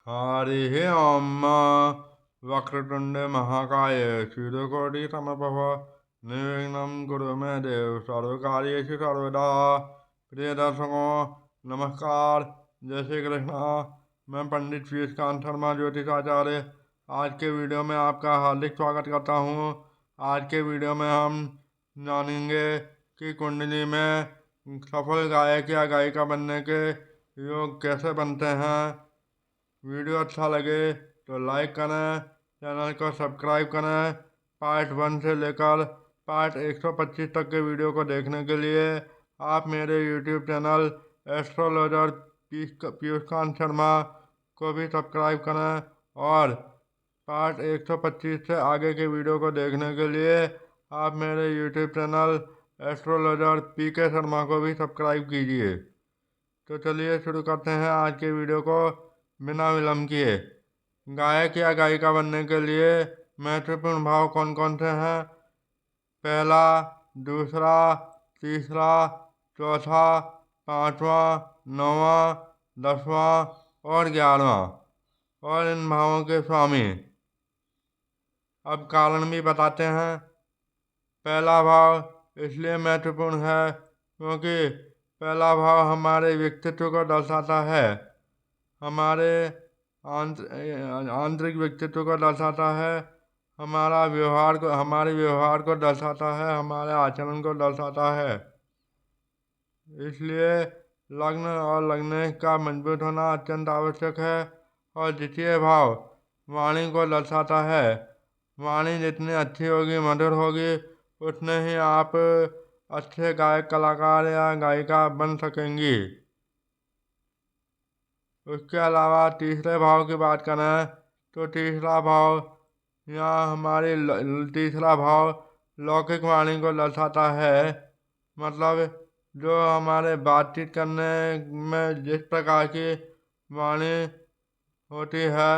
हरिः ओम् वक्रतुण्ड महाकाय सूर्यकोटि समप्रभ निर्विघ्नं कुरु मे देव सर्वकार्येषु सर्वदा। प्रिय दर्शकों नमस्कार, जय श्री कृष्ण। मैं पंडित पीयूषकांत शर्मा ज्योतिषाचार्य आज के वीडियो में आपका हार्दिक स्वागत करता हूँ। आज के वीडियो में हम जानेंगे कि कुंडली में सफल गायक या गायिका बनने के योग कैसे बनते हैं। वीडियो अच्छा लगे तो लाइक करें, चैनल को सब्सक्राइब करें। पार्ट 1 से लेकर पार्ट 125 तक के वीडियो को देखने के लिए आप मेरे YouTube channel astrologer Piyushkant Sharma को भी सब्सक्राइब करें और पार्ट 125 से आगे के वीडियो को देखने के लिए आप मेरे YouTube channel astrologer PK Sharma को भी सब्सक्राइब कीजिए। तो चलिए शुरू करते हैं आज के वीडियो को बिना विलम्ब किए। गायक या गायिका बनने के लिए महत्वपूर्ण भाव कौन कौन से हैं? पहला, दूसरा, तीसरा, चौथा, पाँचवा, नौवा, 10वां और 11वां और इन भावों के स्वामी। अब कारण भी बताते हैं। पहला भाव इसलिए महत्वपूर्ण है क्योंकि पहला भाव हमारे व्यक्तित्व को दर्शाता है, हमारे आंतरिक व्यक्तित्व को दर्शाता है, हमारे व्यवहार को दर्शाता है, हमारे आचरण को दर्शाता है। इसलिए लग्न और लग्न का मजबूत होना अत्यंत आवश्यक है। और द्वितीय भाव वाणी को दर्शाता है। वाणी जितनी अच्छी होगी, मधुर होगी, उतने ही आप अच्छे गायक, कलाकार या गायिका बन सकेंगी। उसके अलावा तीसरे भाव की बात करें तो तीसरा भाव तीसरा भाव लौकिक वाणी को दर्शाता है। मतलब जो हमारे बातचीत करने में जिस प्रकार की वाणी होती है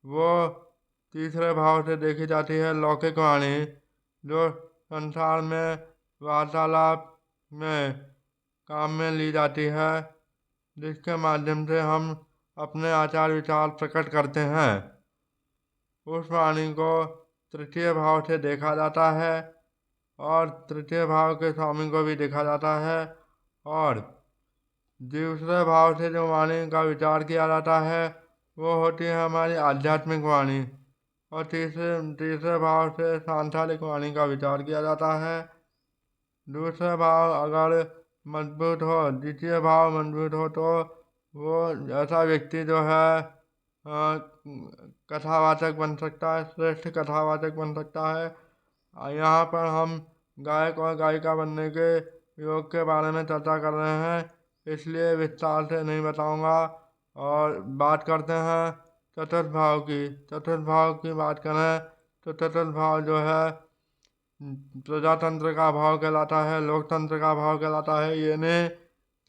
वो तीसरे भाव से देखी जाती है। लौकिक वाणी जो संसार में वार्तालाप में काम में ली जाती है, जिसके माध्यम से हम अपने आचार विचार प्रकट करते हैं, उस वाणी को तृतीय भाव से देखा जाता है और तृतीय भाव के स्वामी को भी देखा जाता है। और दूसरे भाव से जो वाणी का विचार किया जाता है वो होती है हमारी आध्यात्मिक वाणी। और तीसरे भाव से सांसारिक वाणी का विचार किया जाता है। दूसरा भाव अगर मजबूत हो, द्वितीय भाव मजबूत हो तो वो ऐसा व्यक्ति जो है कथावाचक बन सकता है, श्रेष्ठ कथावाचक बन सकता है। यहाँ पर हम गायक और गायिका बनने के योग के बारे में चर्चा कर रहे हैं, इसलिए विस्तार से नहीं बताऊंगा। और बात करते हैं चतुर्थ भाव की। चतुर्थ भाव की बात करें तो चतुर्थ भाव जो है प्रजातंत्र का भाव कहलाता है, लोकतंत्र का भाव कहलाता है। यानी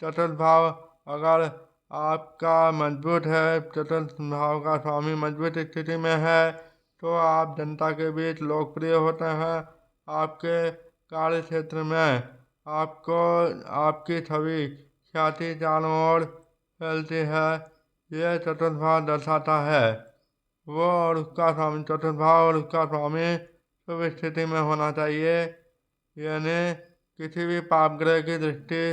चतुर्थ भाव अगर आपका मजबूत है, चतुर्थ भाव का स्वामी मजबूत स्थिति में है, तो आप जनता के बीच लोकप्रिय होते हैं। आपके कार्य क्षेत्र में आपको आपकी छवि, ख्याति चारों ओर फैलती है। यह चतुर्थ भाव दर्शाता है। वो और उसका स्वामी, चतुर्थ भाव और उसका स्वामी शुभ स्थिति में होना चाहिए। यानी किसी भी पाप ग्रह की दृष्टि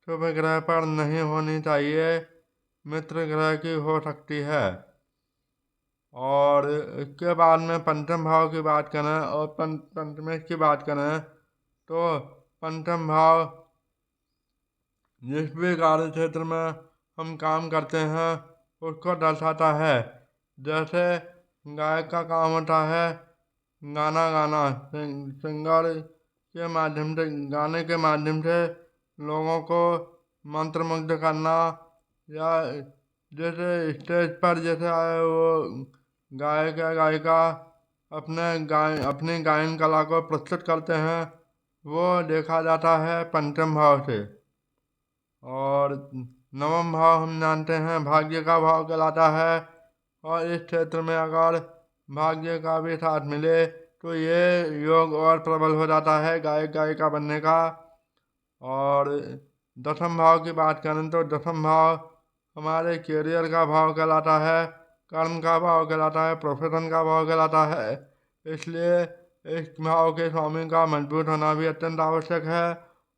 शुभ ग्रह पर नहीं होनी चाहिए, मित्र ग्रह की हो सकती है। और इसके बाद में पंचम भाव की बात करें और पंचमेश की बात करें तो पंचम भाव जिस भी कार्य क्षेत्र में हम काम करते हैं उसको दर्शाता है। जैसे गायक का काम होता है गाना गाना, सिंगर के माध्यम से, गाने के माध्यम से लोगों को मंत्रमुग्ध करना। या जैसे स्टेज पर जैसे वो गायक या गायिका अपनी गायन कला को प्रस्तुत करते हैं, वो देखा जाता है पंचम भाव से। और नवम भाव हम जानते हैं भाग्य का भाव कहलाता है। और इस क्षेत्र में अगर भाग्य का भी साथ मिले तो ये योग और प्रबल हो जाता है गायक गायिका बनने का। और दसम भाव की बात करें तो दसम भाव हमारे कैरियर का भाव कहलाता है, कर्म का भाव कहलाता है, प्रोफेशन का भाव कहलाता है। इसलिए इस भाव के स्वामी का मजबूत होना भी अत्यंत आवश्यक है।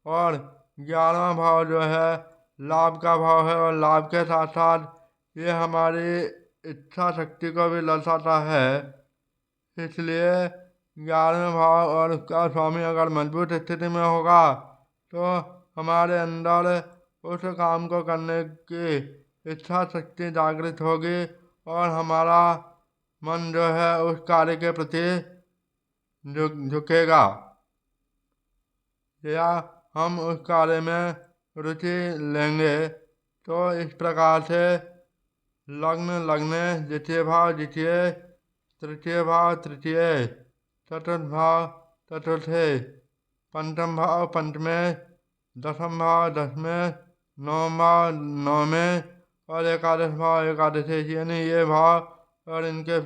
और 11वां भाव जो है लाभ का भाव है, और लाभ के साथ साथ ये हमारी इच्छा शक्ति को भी दर्शाता है। इसलिए 11वें भाव और उसका स्वामी अगर मजबूत स्थिति में होगा तो हमारे अंदर उस काम को करने की इच्छा शक्ति जागृत होगी और हमारा मन जो है उस कार्य के प्रति झुकेगा, या हम उस कार्य में रुचि लेंगे। तो इस प्रकार से लग्न लग्ने, द्वितीय भाव द्वितीय, तृतीय भाव तृतीय, चतुर्थ भाव चतुर्थे, पंचम भाव पंचमे, दसम भाव दसवें, नवम भाव नवमें और एकादश भाव एकादशी, यानी ये भाव और इनके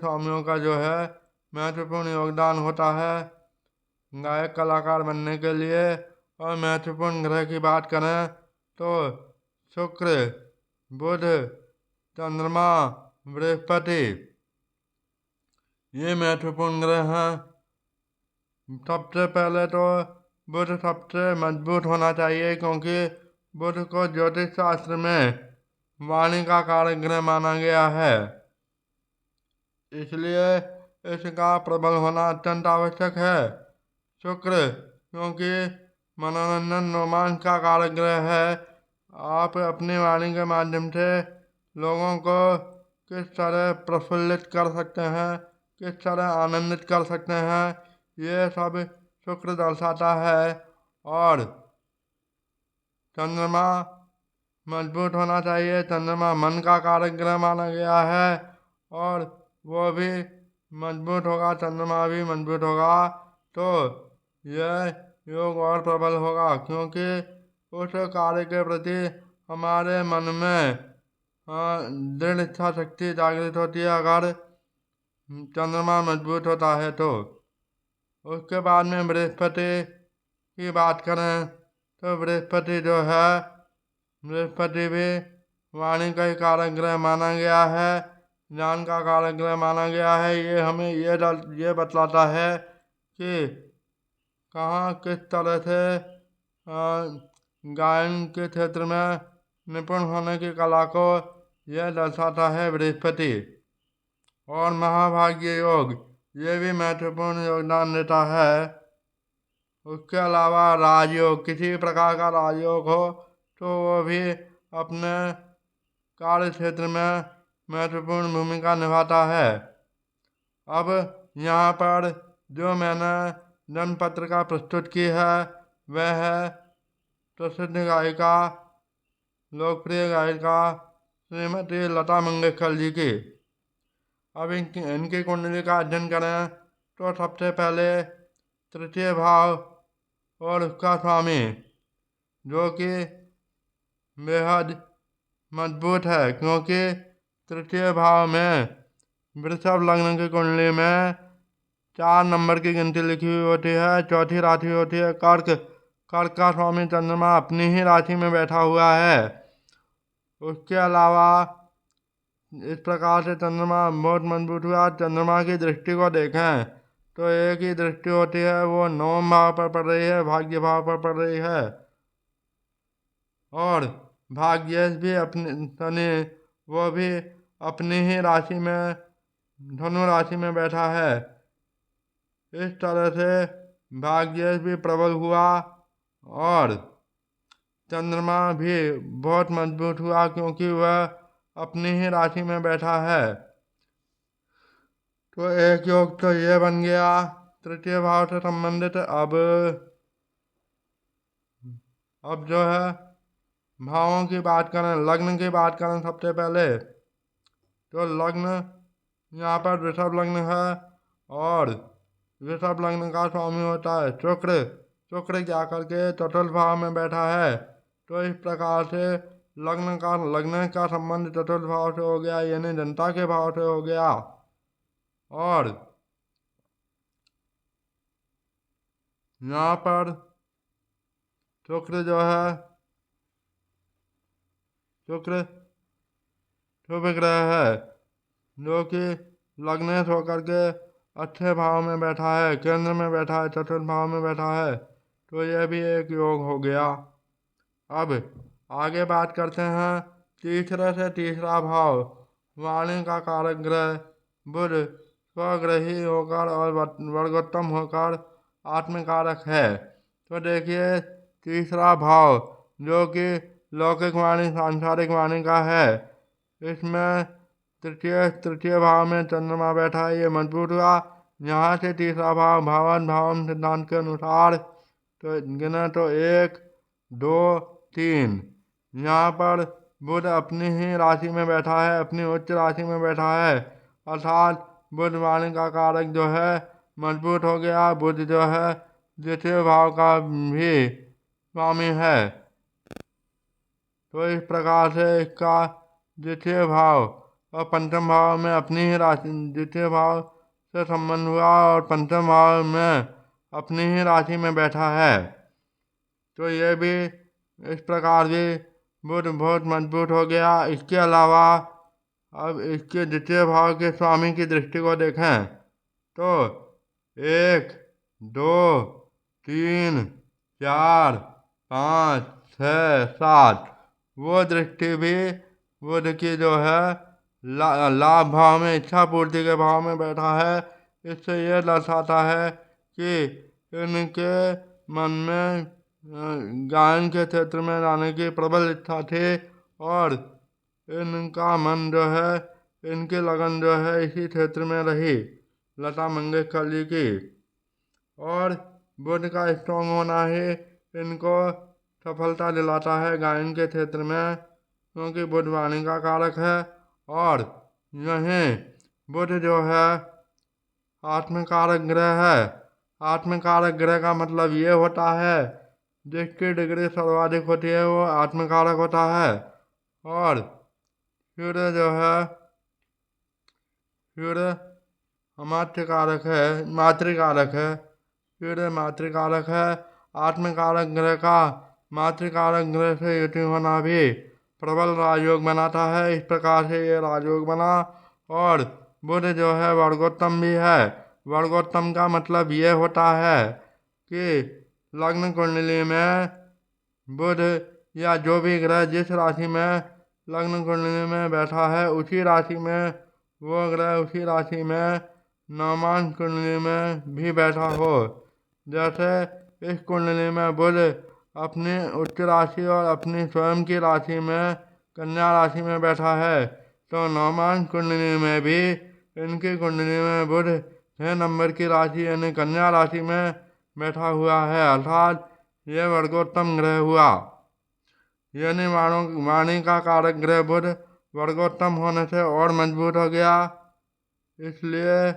स्वामियों का जो है महत्वपूर्ण योगदान होता है गायक कलाकार बनने के लिए। और महत्वपूर्ण ग्रह की बात करें तो शुक्र, बुध, चंद्रमा, बृहस्पति, ये महत्वपूर्ण ग्रह हैं। सबसे पहले तो बुध सबसे मजबूत होना चाहिए, क्योंकि बुध को ज्योतिष शास्त्र में वाणी का कारक ग्रह माना गया है। इसलिए इसका प्रबल होना अत्यंत आवश्यक है। शुक्र क्योंकि मनोरंजन रोमांच का कारक ग्रह है। आप अपनी वाणी के माध्यम से लोगों को किस तरह प्रफुल्लित कर सकते हैं, किस तरह आनंदित कर सकते हैं, ये सब शुक्र दर्शाता है। और चंद्रमा मजबूत होना चाहिए। चंद्रमा मन का कारक ग्रह माना गया है और वो भी मजबूत होगा, चंद्रमा भी मजबूत होगा तो यह योग और प्रबल होगा, क्योंकि उस कार्य के प्रति हमारे मन में दृढ़ इच्छा शक्ति जागृत होती है अगर चंद्रमा मजबूत होता है तो। उसके बाद में बृहस्पति की बात करें तो बृहस्पति जो है, बृहस्पति भी वाणी का ही कारक ग्रह माना गया है, ज्ञान का कारक ग्रह माना गया है। ये हमें ये बतलाता है कि कहाँ किस तरह से गायन के क्षेत्र में निपुण होने की कला को यह दर्शाता है बृहस्पति। और महाभाग्य योग ये भी महत्वपूर्ण योगदान देता है। उसके अलावा राजयोग, किसी भी प्रकार का राजयोग हो तो वो भी अपने कार्य क्षेत्र में महत्वपूर्ण भूमिका निभाता है। अब यहाँ पर जो मैंने जन्मपत्र का प्रस्तुत की है वह है प्रसिद्ध गायिका, लोकप्रिय गायिका श्रीमती लता मंगेशकर जी की। अब इनकी कुंडली का अध्ययन करें तो सबसे पहले तृतीय भाव और उसका स्वामी जो कि बेहद मजबूत है, क्योंकि तृतीय भाव में वृषभ लग्न की कुंडली में 4 नंबर की गिनती लिखी हुई होती है। चौथी राशि होती है कर्क। कर्क का स्वामी चंद्रमा अपनी ही राशि में बैठा हुआ है। उसके अलावा इस प्रकार से चंद्रमा बहुत मजबूत हुआ। चंद्रमा की दृष्टि को देखें तो एक ही दृष्टि होती है, वो 9वें भाव पर पड़ रही है, भाग्य भाव पर पड़ रही है। और भाग्येश भी शनि वो भी अपनी ही राशि में, धनु राशि में बैठा है। इस तरह से भाग्येश भी प्रबल हुआ और चंद्रमा भी बहुत मजबूत हुआ, क्योंकि वह अपनी ही राशि में बैठा है। तो एक योग तो ये बन गया तृतीय भाव से संबंधित। अब जो है भावों की बात करें, लग्न की बात करें सबसे पहले तो लग्न यहाँ पर वृषभ लग्न है और वृषभ लग्न का स्वामी होता है शुक्र। शुक्र क्या करके चतुर्थ भाव में बैठा है। तो इस प्रकार से लग्न का संबंध चतुर्थ भाव से हो गया, यानी जनता के भाव से हो गया। और यहाँ पर शुक्र जो है, शुक्र शुभ ग्रह है, जो कि लग्नेश होकर के अच्छे भाव में बैठा है, केंद्र में बैठा है, चतुर्थ भाव में बैठा है, तो यह भी एक योग हो गया। अब आगे बात करते हैं तीसरे से तीसरा भाव, वाणी का कारक ग्रह बुध स्वग्रही होकर और वर्गोत्तम होकर आत्मकारक है। तो देखिए तीसरा भाव जो कि लौकिक वाणी सांसारिक वाणी का है, इसमें तृतीय भाव में चंद्रमा बैठा है, ये मजबूत हुआ। यहाँ से तीसरा भाव भावन भावन सिद्धांत के अनुसार तो गिने तो 1 2 3, यहाँ पर बुध अपनी ही राशि में बैठा है, अपनी उच्च राशि में बैठा है, अर्थात बुध वाणी का कारक जो है मजबूत हो गया। बुध जो है द्वितीय भाव का भी स्वामी है, तो इस प्रकार से इसका द्वितीय भाव और पंचम भाव में अपनी ही राशि, द्वितीय भाव से संबंध हुआ और पंचम भाव में अपनी ही राशि में बैठा है, तो ये भी इस प्रकार भी बुध बहुत मजबूत हो गया। इसके अलावा अब इसके द्वितीय भाव के स्वामी की दृष्टि को देखें तो 1 2 3 4 5 6 7, वो दृष्टि भी बुध की जो है लाभ भाव में, इच्छा पूर्ति के भाव में बैठा है। इससे यह दर्शाता है कि इनके मन में गायन के क्षेत्र में जाने की प्रबल इच्छा थी और इनका मन जो है, इनकी लगन जो है इसी क्षेत्र में रही, लता मंगेशकर जी की। और बुध का स्ट्रॉन्ग होना ही इनको सफलता दिलाता है गायन के क्षेत्र में, क्योंकि बुध वाणी का कारक है। और यहीं बुध जो है आत्मकारक ग्रह है। आत्मकारक ग्रह का मतलब ये होता है जिसकी डिग्री सर्वाधिक होती है वो आत्मकारक होता है। और सूर्य जो है, सूर्य अमात्यकारक है, मातृकारक है, सूर्य मातृकारक है। आत्मकारक ग्रह का मातृकारक ग्रह से युति होना भी प्रबल राजयोग बनाता है। इस प्रकार से ये राजयोग बना। और बुध जो है वर्गोत्तम भी है। वर्गोत्तम का मतलब ये होता है कि लग्न कुंडली में बुध या जो भी ग्रह जिस राशि में लग्न कुंडली में बैठा है उसी राशि में वो ग्रह उसी राशि में नवमान कुंडली में भी बैठा हो। जैसे इस कुंडली में बुध अपनी उच्च राशि और अपनी स्वयं की राशि में कन्या राशि में बैठा है, तो नवमान कुंडली में भी इनकी कुंडली में बुध 6 नंबर की राशि यानी कन्या राशि में बैठा हुआ है, अर्थात यह वर्गोत्तम ग्रह हुआ। यानी वाणी का कारक ग्रह बुध वर्गोत्तम होने से और मजबूत हो गया, इसलिए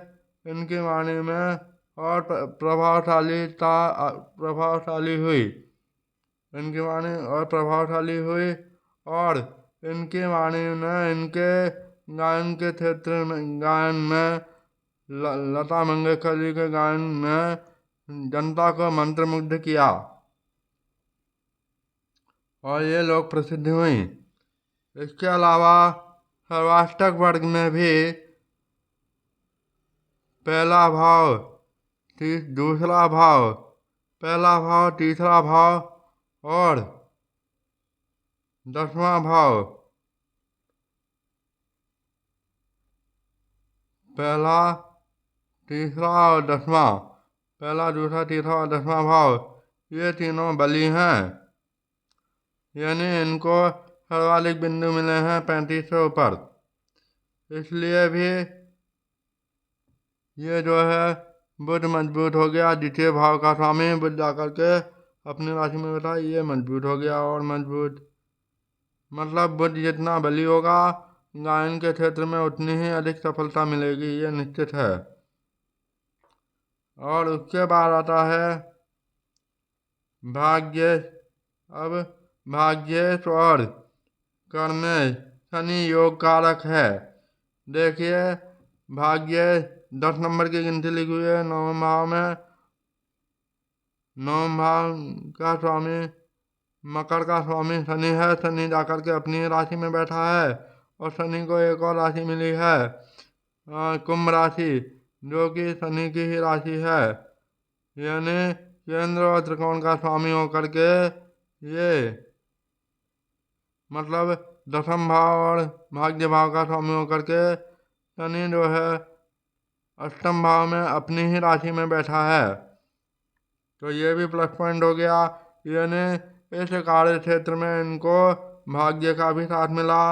इनकी वाणी में और प्रभावशाली हुई, इनकी वाणी और प्रभावशाली हुई। और इनकी वाणी ने इनके गायन के क्षेत्र में, गायन में लता मंगेशकर जी के गायन में जनता को मंत्रमुग्ध किया और ये लोग प्रसिद्ध हुई। इसके अलावा सर्वाष्टक वर्ग में भी पहला भाव, दूसरा भाव, पहला भाव, तीसरा भाव और 10वां भाव, पहला तीसरा और 10वां, पहला दूसरा तीसरा और 10वां भाव, ये तीनों बली हैं, यानी इनको सर्वाधिक बिंदु मिले हैं 35 से ऊपर। इसलिए भी ये जो है बुध मजबूत हो गया। द्वितीय भाव का स्वामी बुध जाकर के अपनी राशि में बैठा, ये मजबूत हो गया और मजबूत, मतलब बुध जितना बली होगा गायन के क्षेत्र में उतनी ही अधिक सफलता मिलेगी, ये निश्चित है। और उसके बाद आता है भाग्य। अब भाग्येश और कर्मेश शनि योग कारक है। देखिए भाग्य 10 नंबर की गिनती लिखी हुई है, 9वें भाव में। 9वें भाव का स्वामी मकर का स्वामी शनि है। शनि जाकर के अपनी राशि में बैठा है और शनि को एक और राशि मिली है कुंभ राशि, जो कि शनि की ही राशि है। यानी केंद्र और त्रिकोण का स्वामी होकर के ये मतलब दसम भाव और भाग्य भाव का स्वामी होकर के शनि जो है अष्टम भाव में अपनी ही राशि में बैठा है। तो ये भी प्लस पॉइंट हो गया। यानी इस कार्य क्षेत्र में इनको भाग्य का भी साथ मिला।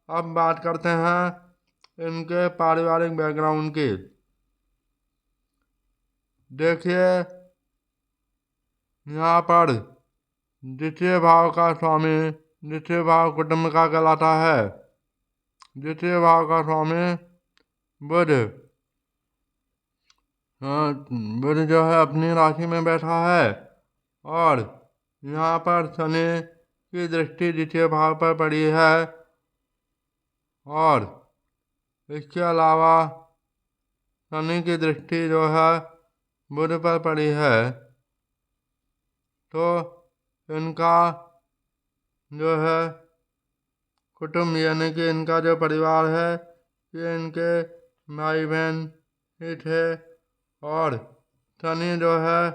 अब बात करते हैं इनके पारिवारिक बैकग्राउंड की। देखिए यहाँ पर द्वितीय भाव का स्वामी, द्वितीय भाव कुटुंब का कहलाता है। द्वितीय भाव का स्वामी बुध, बुध जो है अपनी राशि में बैठा है और यहाँ पर शनि की दृष्टि द्वितीय भाव पर पड़ी है। और इसके अलावा शनि की दृष्टि जो है बुध पर पड़ी है। तो इनका जो है कुटुंब यानी कि इनका जो परिवार है ये इनके भाई बहन ही थे। और शनि जो है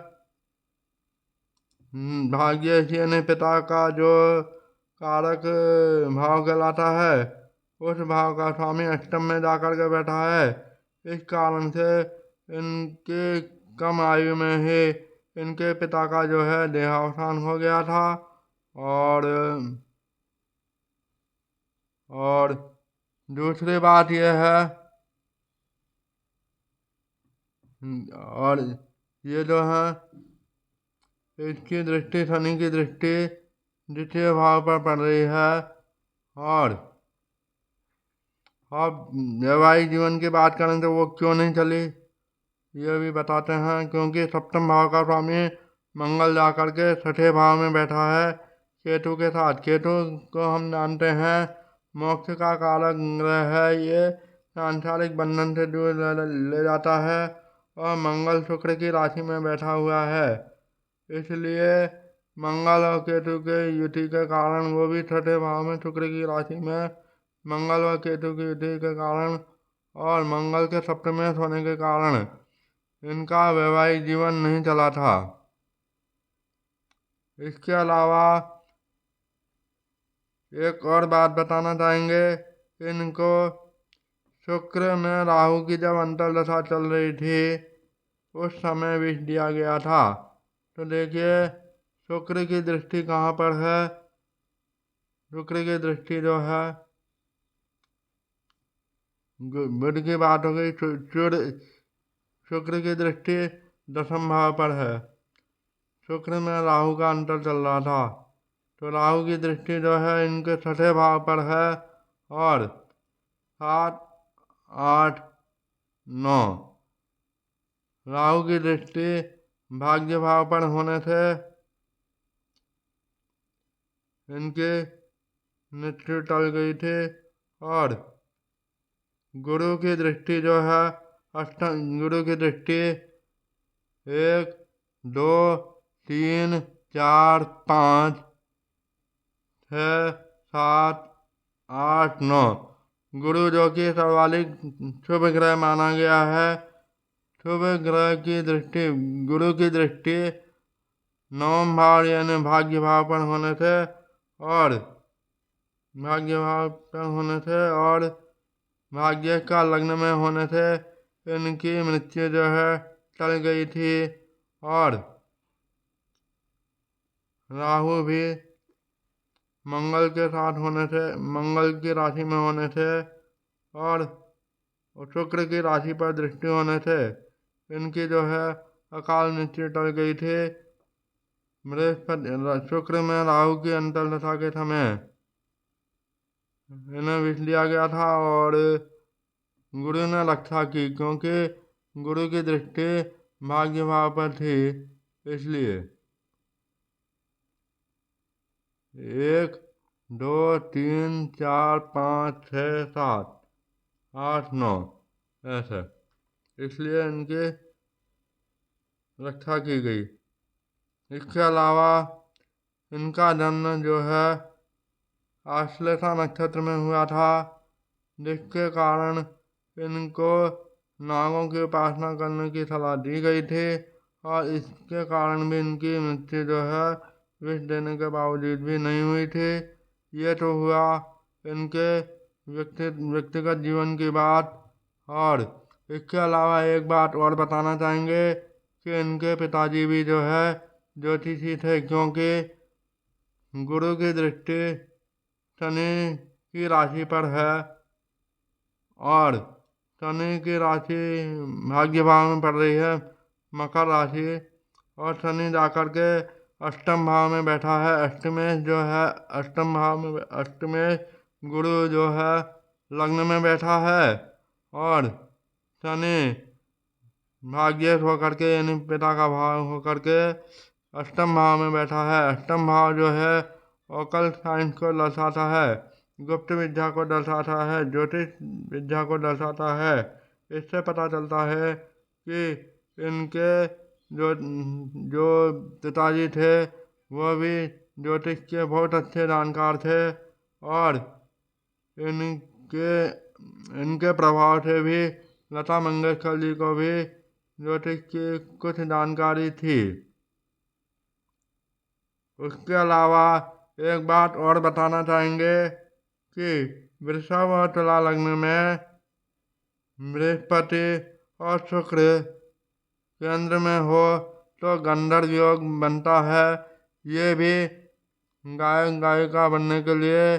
भाग्य यानी पिता का जो कारक भाव कहलाता है, उस भाव का स्वामी अष्टम में जाकर के बैठा है। इस कारण से इनके कम आयु में ही इनके पिता का जो है देहावसान हो गया था। और दूसरी बात यह है और ये जो है इसकी दृष्टि, शनि की दृष्टि द्वितीय भाव पर पड़ रही है। और अब वैवाहिक जीवन की बात करें तो वो क्यों नहीं चली ये भी बताते हैं। क्योंकि सप्तम भाव का स्वामी मंगल जाकर के छठे भाव में बैठा है केतु के साथ। केतु को हम जानते हैं मोक्ष का कारक ग्रह है। ये सांसारिक बंधन से दूर ले जाता है और मंगल शुक्र की राशि में बैठा हुआ है। इसलिए मंगल और केतु के युति के कारण, वो भी छठे भाव में शुक्र की राशि में मंगल और केतु की युति के कारण और मंगल के सप्तमें होने के कारण इनका वैवाहिक जीवन नहीं चला था। इसके अलावा एक और बात बताना चाहेंगे, इनको शुक्र में राहु की जब अंतर्दशा चल रही थी उस समय विष दिया गया था। तो देखिए शुक्र की दृष्टि कहाँ पर है। शुक्र की दृष्टि जो है बुध की बात हो गई। शुक्र की दृष्टि दसम भाव पर है। शुक्र में राहु का अंतर चल रहा था तो राहु की दृष्टि जो है इनके छठे भाव पर है। और 7, 8, 9 राहु की दृष्टि भाग्य भाव पर होने से इनके मृत्यु टल गई थी। और गुरु की दृष्टि जो है गुरु की दृष्टि 1, 2, 3, 4, 5, 6, 7, 8, 9 गुरु जो कि सर्वाधिक शुभ ग्रह माना गया है। शुभ ग्रह की दृष्टि, गुरु की दृष्टि नवम भाव यानी भाग्य भाव पर होने से और भाग्य भाव पर होने से और भाग्य का लग्न में होने से इनकी मृत्यु जो है टल गई थी। और राहु भी मंगल के साथ होने से, मंगल की राशि में होने से और शुक्र की राशि पर दृष्टि होने से इनकी जो है अकाल मृत्यु टल गई थी। बृहस्पति शुक्र में राहु की अंतर्दशा के समय इन्हें विष लिया गया था और गुरु ने रक्षा की, क्योंकि गुरु की दृष्टि भाग्य भाव पर थी। इसलिए 1, 2, 3, 4, 5, 6, 7, 8, 9 ऐसे, इसलिए इनकी रक्षा की गई। इसके अलावा इनका जन्म जो है आश्लेषा नक्षत्र में हुआ था। जिसके कारण इनको नागों की उपासना करने की सलाह दी गई थी और इसके कारण भी इनकी मृत्यु जो है विष देने के बावजूद भी नहीं हुई थी। ये तो हुआ इनके व्यक्तिगत जीवन की बात। और इसके अलावा एक बात और बताना चाहेंगे कि इनके पिताजी भी जो है ज्योतिषी थे, क्योंकि गुरु की दृष्टि शनि की राशि पर है और शनि की राशि भाग्य भाव में पड़ रही है, मकर राशि, और शनि जाकर के अष्टम भाव में बैठा है। अष्टमेश जो है अष्टम भाव में, अष्टमेश गुरु जो है लग्न में बैठा है और शनि भाग्येश होकर के यानी पिता का भाव होकर के अष्टम भाव में बैठा है। अष्टम भाव जो है ओकल्ट साइंस को दर्शाता है, गुप्त विद्या को दर्शाता है, ज्योतिष विद्या को दर्शाता है। इससे पता चलता है कि इनके जो जो पिताजी थे वो भी ज्योतिष के बहुत अच्छे जानकार थे और इनके प्रभाव से भी लता मंगेशकर जी को भी ज्योतिष की कुछ जानकारी थी। उसके अलावा एक बात और बताना चाहेंगे कि वृषभ और तुला लग्न में बृहस्पति और शुक्र केंद्र में हो तो गंधर्व योग बनता है। ये भी गायक गायिका बनने के लिए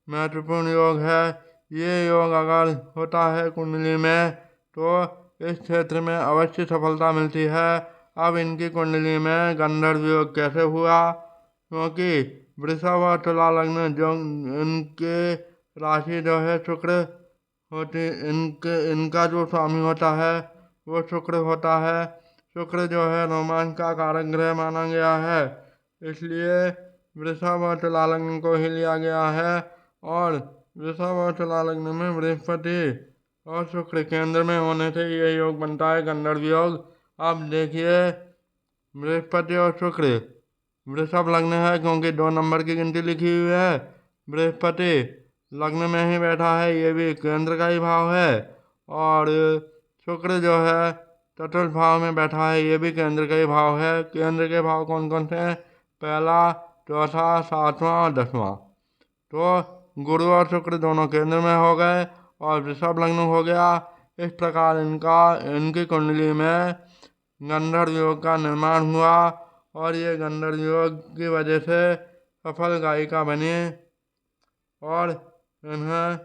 महत्वपूर्ण योग है। ये योग अगर होता है कुंडली में तो इस क्षेत्र में अवश्य सफलता मिलती है। अब इनकी कुंडली में गंधर्व योग कैसे हुआ, क्योंकि वृषभ और तुला लग्न जो इनके राशि जो है शुक्र होती, इनका जो स्वामी होता है वो शुक्र होता है। शुक्र जो है रोमांच का कारक ग्रह माना गया है, इसलिए वृषभ और तुला लग्न को ही लिया गया है। और वृषभ और तुला लग्न में बृहस्पति और शुक्र केंद्र में होने से ये योग बनता है गंधर्व योग। अब देखिए बृहस्पति और शुक्र, वृषभ लग्न है क्योंकि 2 नंबर की गिनती लिखी हुई है, बृहस्पति लग्न में ही बैठा है, ये भी केंद्र का ही भाव है। और शुक्र जो है चतुर्थ भाव में बैठा है, ये भी केंद्र का ही भाव है। केंद्र के भाव कौन कौन से हैं? पहला, चौथा, 7वां और 10वां। तो गुरु और शुक्र दोनों केंद्र में हो गए और वृषभ लग्न हो गया। इस प्रकार इनकी कुंडली में गंधर्व योग का निर्माण हुआ और ये गंधर्व योग की वजह से सफल गायिका बनी और इन्हें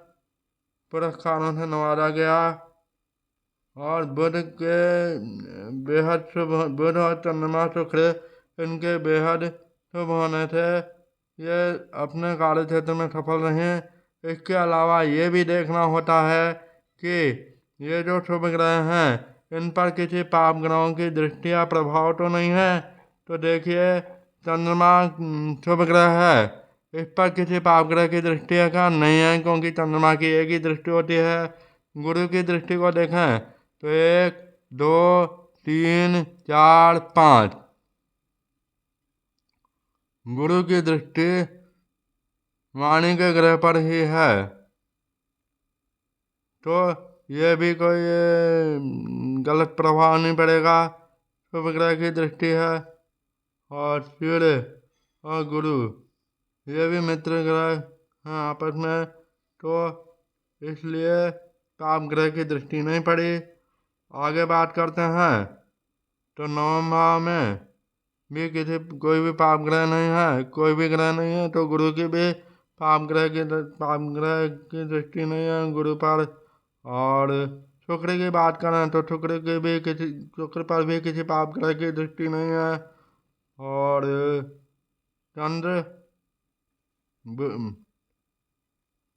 पुरस्कारों से नवाजा गया। और बुध के बेहद शुभ, बुध और चंद्रमा शुक्र इनके बेहद शुभ होने से ये अपने कार्य क्षेत्र में सफल रहे। इसके अलावा ये भी देखना होता है कि ये जो शुभ ग्रह हैं इन पर किसी पाप ग्रहों की दृष्टि या प्रभाव तो नहीं है। तो देखिए चंद्रमा शुभ ग्रह है, इस पर किसी पाप ग्रह की दृष्टि का नहीं है, क्योंकि चंद्रमा की एक ही दृष्टि होती है। गुरु की दृष्टि को देखें तो 1, 2, 3, 4, 5 गुरु की दृष्टि वाणी के ग्रह पर ही है, तो ये भी कोई गलत प्रभाव नहीं पड़ेगा। शुभ ग्रह की दृष्टि है और सूर्य और गुरु ये भी मित्र ग्रह हैं आपस में, तो इसलिए पाप ग्रह की दृष्टि नहीं पड़ी। आगे बात करते हैं तो नवम भाव में भी कोई भी पाप ग्रह नहीं है, कोई भी ग्रह नहीं है, तो गुरु की भी पाप ग्रह की दृष्टि नहीं है गुरु पर। और शुक्र की बात करें तो शुक्र पर भी किसी पाप ग्रह की दृष्टि नहीं है। और चंद्र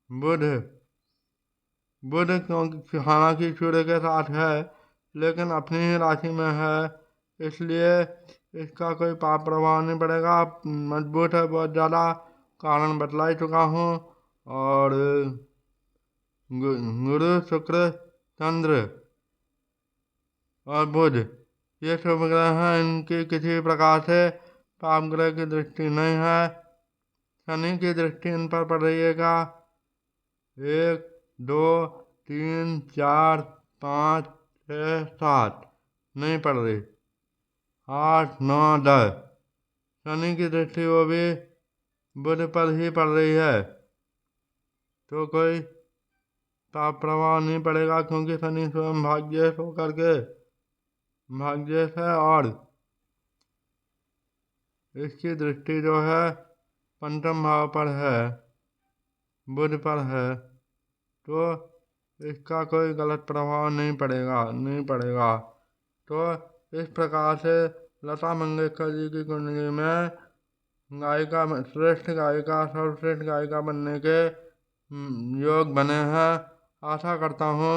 बुध बुध क्योंकि हालांकि सूर्य के साथ है लेकिन अपनी ही राशि में है, इसलिए इसका कोई पाप प्रभाव नहीं पड़ेगा। मजबूत है बहुत ज़्यादा, कारण बतला ही चुका हूँ। और गुरु शुक्र चंद्र और बुध ये शुभ ग्रह हैं, इनकी किसी प्रकार से पाप ग्रह की दृष्टि नहीं है। शनि की दृष्टि इन पर पड़ रही है 1, 2 3 4 5 6 7 नहीं पड़ रही, 8 9 10। शनि की दृष्टि वो भी बुध पर ही पड़ रही है, तो कोई ताप प्रभाव नहीं पड़ेगा, क्योंकि शनि स्वयं भाग्येश होकर के भाग्येश है और इसकी दृष्टि जो है पंचम भाव पर है, बुध पर है, तो इसका कोई गलत प्रभाव नहीं पड़ेगा। तो इस प्रकार से लता मंगेशकर जी की कुंडली में गायिका श्रेष्ठ गायिका सर्वश्रेष्ठ गायिका बनने के योग बने हैं। आशा करता हूँ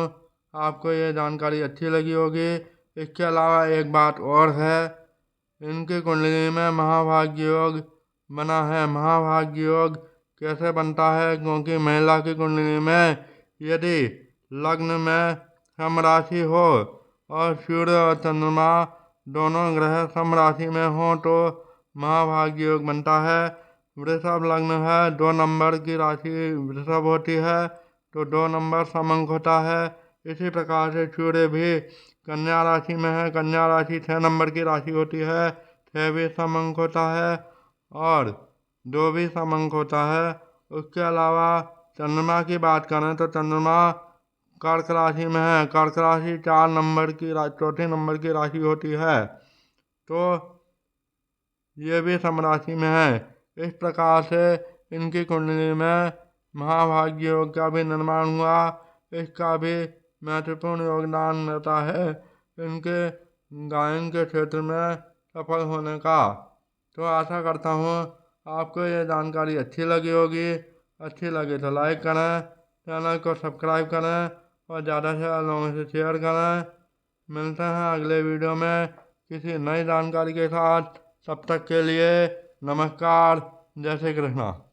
आपको ये जानकारी अच्छी लगी होगी। इसके अलावा एक बात और है, इनकी कुंडली में महाभाग्य योग बना है। महाभाग्य योग कैसे बनता है, क्योंकि महिला की कुंडली में यदि लग्न में सम राशि हो और सूर्य और चंद्रमा दोनों ग्रह सम राशि में हो तो महाभाग्य योग बनता है। वृषभ लग्न है, 2 नंबर की राशि वृषभ होती है, तो 2 नंबर समंक होता है। इसी प्रकार से सूर्य भी कन्या राशि में है, कन्या राशि 6 नंबर की राशि होती है, 6 भी समंक होता है और 2 भी समंक होता है। उसके अलावा चंद्रमा की बात करें तो चंद्रमा कर्क राशि में है, कर्क राशि 4 नंबर की चौथे नंबर की राशि होती है, तो ये भी सम राशि में है। इस प्रकार से इनकी कुंडली में महाभाग्य योग का भी निर्माण हुआ। इसका भी महत्वपूर्ण योगदान रहता है इनके गायन के क्षेत्र में सफल होने का। तो आशा करता हूँ आपको ये जानकारी अच्छी लगी होगी। अच्छी लगे तो लाइक करें, चैनल को सब्सक्राइब करें और ज़्यादा से ज़्यादा लोगों से शेयर करें। मिलते हैं अगले वीडियो में किसी नई जानकारी के साथ। तब तक के लिए नमस्कार, जय श्री कृष्णा।